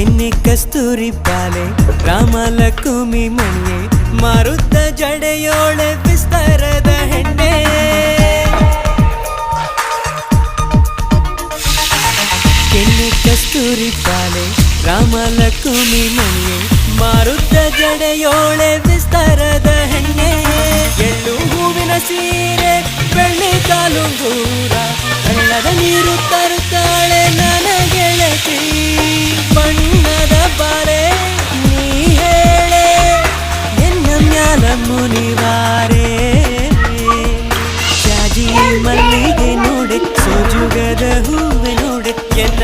ಕೆನ್ನೆ ಕಸ್ತೂರಿ ಬಾಲೆ ರಾಮಲಕ್ಷ್ಮಿ ಮಣಿಯೇ ಮಾರುತ್ತ ಜಡೆಯೋಳೆ ವಿಸ್ತಾರದ ಹೆಣ್ಣೆ ಕೆನ್ನೆ ಕಸ್ತೂರಿ ಬಾಲೆ ರಾಮಲಕ್ಷ್ಮಿ ಮಣಿಯೇ ಮಾರುತ್ತ ಜಡೆಯೋಳೆ ವಿಸ್ತಾರದ ಹೆಣ್ಣೆ ಎಳ್ಳು ಹೂವಿನ ಸೀರೆ ಬೆಳ್ಳಿ ಕಾಲುಂಗೂರ ಹಳ್ಳದ ನೀರು ತರುತ್ತಾಳೆ ನನ್ನ ಗೆಳತಿ ಬಣ್ಣದ ಬಾರೆ ನೀ ಹೇಳೆ ಎನ್ನ ಮ್ಯಾಲ ಮುನಿವಾರೆ ಜಾಜಿ ಮಲ್ಲಿಗೆ ನೋಡೆ ಸೋಜುಗದ ಹೂವೆ ನೋಡೆ ಎನ್ನ